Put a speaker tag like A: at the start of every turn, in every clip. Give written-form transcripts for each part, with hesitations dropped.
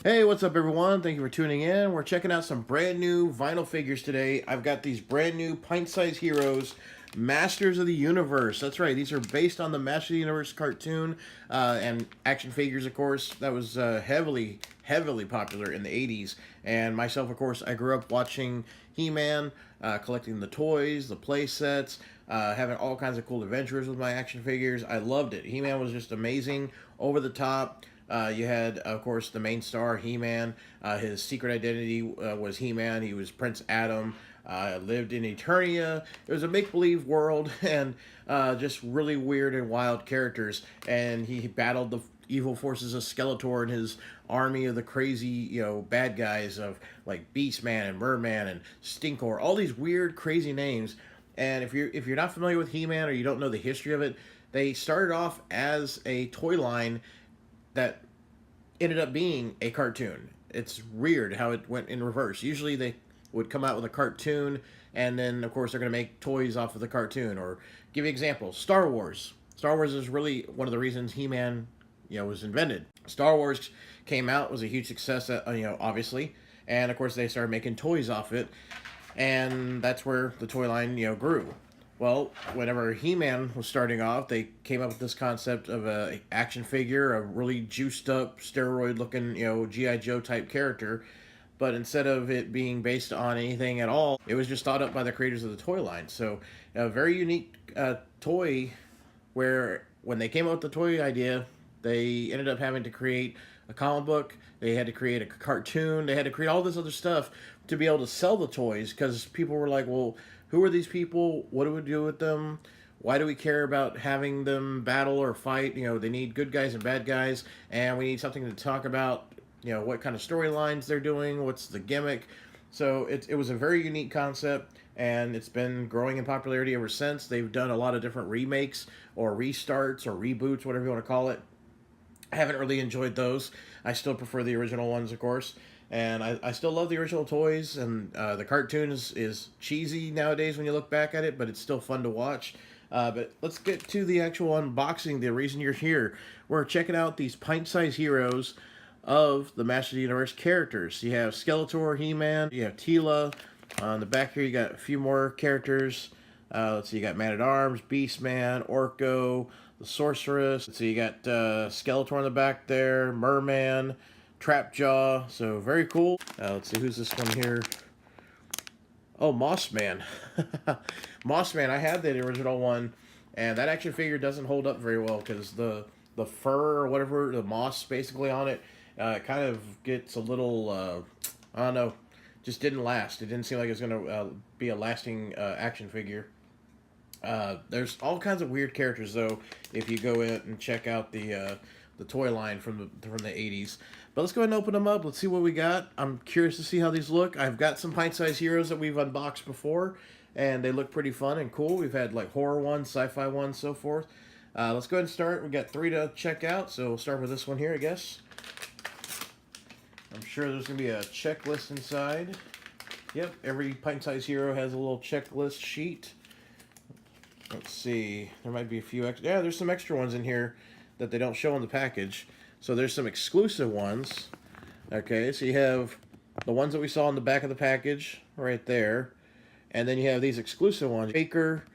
A: Hey, what's up everyone? Thank you for tuning in. We're checking out some brand new vinyl figures today. I've got these brand new pint-sized heroes, Masters of the Universe. That's right, these are based on the Masters of the Universe cartoon and action figures, of course. That was heavily popular in the 80s. And myself, of course, I grew up watching He-Man, collecting the toys, the play sets, having all kinds of cool adventures with my action figures. I loved it. He-Man was just amazing, over the top. You had, of course, the main star, He-Man. His secret identity was He-Man. He was Prince Adam. Lived in Eternia. It was a make-believe world, and just really weird and wild characters. And he battled the evil forces of Skeletor and his army of the crazy, bad guys of like Beastman and Merman and Stinkor. All these weird, crazy names. And if you're not familiar with He-Man or you don't know the history of it, they started off as a toy line that ended up being a cartoon. It's weird how it went in reverse. Usually they would come out with a cartoon, and then of course they're going to make toys off of the cartoon. Or give you an example, Star Wars. Star Wars is really one of the reasons He-Man, was invented. Star Wars came out, was a huge success, obviously, and of course they started making toys off it, and that's where the toy line, grew. Well, whenever He-Man was starting off, they came up with this concept of a action figure, a really juiced up, steroid looking, G.I. Joe type character. But instead of it being based on anything at all, it was just thought up by the creators of the toy line. So a very unique toy where when they came up with the toy idea, they ended up having to create a comic book, they had to create a cartoon, they had to create all this other stuff to be able to sell the toys, because people were like, well, who are these people? What do we do with them? Why do we care about having them battle or fight? They need good guys and bad guys, and we need something to talk about, what kind of storylines they're doing, what's the gimmick. So it was a very unique concept, and it's been growing in popularity ever since. They've done a lot of different remakes or restarts or reboots, whatever you want to call it. I haven't really enjoyed those. I still prefer the original ones, of course. And I still love the original toys, and the cartoon is cheesy nowadays when you look back at it, but it's still fun to watch. But let's get to the actual unboxing, the reason you're here. We're checking out these pint-sized heroes of the Master of the Universe characters. You have Skeletor, He-Man, you have Teela. On the back here you got a few more characters. Let's see, you got Man-at-Arms, Beastman, Orko, the Sorceress. Let's see, you got Skeletor on the back there, Merman, Trapjaw. So very cool. Let's see, who's this one here? Oh, Mossman. Mossman, I had the original one, and that action figure doesn't hold up very well because the fur or whatever, the moss basically on it, kind of gets a little, I don't know, just didn't last. It didn't seem like it was going to be a lasting action figure. There's all kinds of weird characters, though, if you go in and check out the toy line from the 80s. But let's go ahead and open them up. Let's see what we got. I'm curious to see how these look. I've got some pint-sized heroes that we've unboxed before, and they look pretty fun and cool. We've had like horror ones, sci-fi ones, so forth. Let's go ahead and start. We've got 3 to check out, so we'll start with this one here, I guess. I'm sure there's going to be a checklist inside. Yep, every pint-sized hero has a little checklist sheet. Let's see, there might be a few extra. Yeah, there's some extra ones in here that they don't show in the package. So there's some exclusive ones. Okay, so you have the ones that we saw in the back of the package right there. And then you have these exclusive ones. Baker,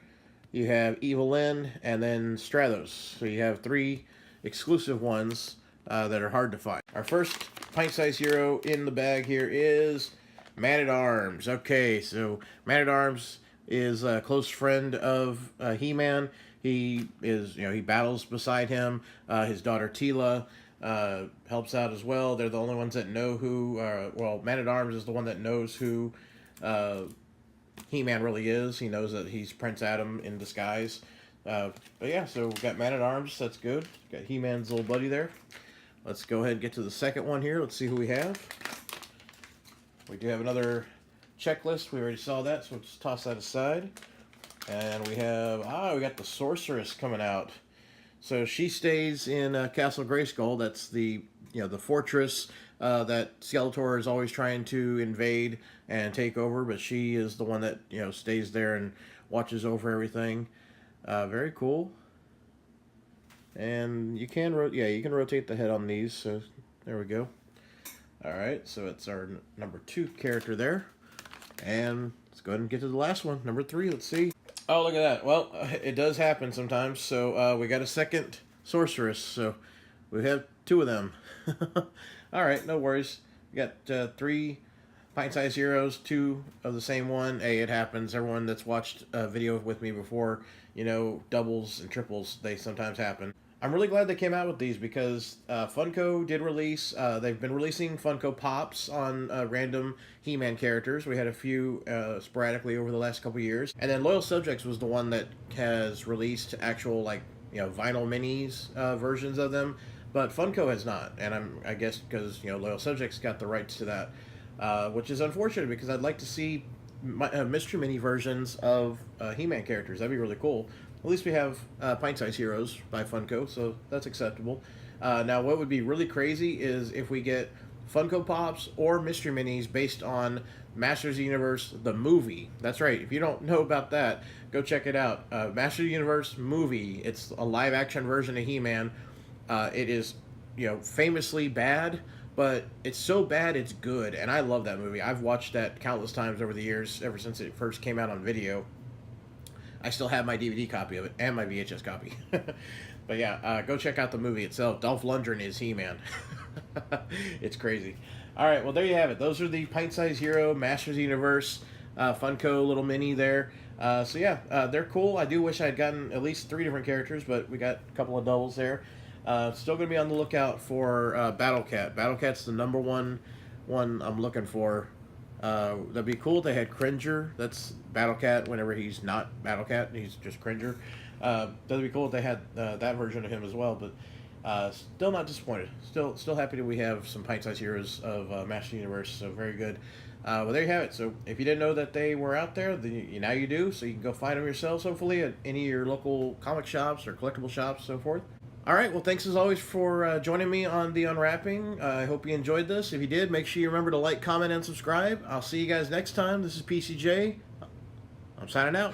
A: you have Evelyn, and then Stratos. So you have 3 exclusive ones that are hard to find. Our first pint-sized hero in the bag here is Man-at-Arms. Okay, so Man-at-Arms is a close friend of He-Man. He is, he battles beside him. His daughter Teela helps out as well. They're the only ones that know who, well, Man-at-Arms is the one that knows who He-Man really is. He knows that he's Prince Adam in disguise. But yeah, so we've got Man-at-Arms. That's good. Got He-Man's little buddy there. Let's go ahead and get to the second one here. Let's see who we have. We do have another checklist. We already saw that, so let's toss that aside. And we have, we got the Sorceress coming out. So she stays in Castle Grayskull. That's the, the fortress that Skeletor is always trying to invade and take over, but she is the one that, stays there and watches over everything. Very cool. And you can rotate the head on these, so there we go. All right, so it's our number 2 character there. And let's go ahead and get to the last one, number 3. Let's see. Oh, look at that. Well, it does happen sometimes. So we got a second sorceress. So we have 2 of them. All right, no worries. We got 3 pint-sized heroes, 2 of the same one. Hey, it happens. Everyone that's watched a video with me before, you know, doubles and triples, they sometimes happen. I'm really glad they came out with these because Funko did release, they've been releasing Funko Pops on random He-Man characters. We had a few sporadically over the last couple years. And then Loyal Subjects was the one that has released actual, like, you know, vinyl minis versions of them. But Funko has not. And I guess because, you know, Loyal Subjects got the rights to that, which is unfortunate because I'd like to see mystery mini versions of He-Man characters. That'd be really cool. At least we have Pint-Sized Heroes by Funko, so that's acceptable. Now, what would be really crazy is if we get Funko Pops or Mystery Minis based on Masters of the Universe, the movie. That's right. If you don't know about that, go check it out. Masters of the Universe movie. It's a live-action version of He-Man. It is, you know, famously bad, but it's so bad it's good, and I love that movie. I've watched that countless times over the years, ever since it first came out on video. I still have my DVD copy of it and my VHS copy. But yeah, go check out the movie itself. Dolph Lundgren is He-Man. It's crazy. All right, well, there you have it. Those are the Pint-Sized Hero, Masters of the Universe, Funko little mini there. So yeah, they're cool. I do wish I had gotten at least 3 different characters, but we got a couple of doubles there. Still going to be on the lookout for Battle Cat. Battle Cat's the number one I'm looking for. That'd be cool if they had Cringer. That's Battle Cat whenever he's not Battle Cat. He's just Cringer. That'd be cool if they had that version of him as well. But still not disappointed. Still happy that we have some pint-sized heroes of Master Universe. So very good. Well, there you have it. So if you didn't know that they were out there, then now you do. So you can go find them yourselves, hopefully, at any of your local comic shops or collectible shops, so forth. All right, well, thanks as always for joining me on the Unwrapping. I hope you enjoyed this. If you did, make sure you remember to like, comment, and subscribe. I'll see you guys next time. This is PCJ. I'm signing out.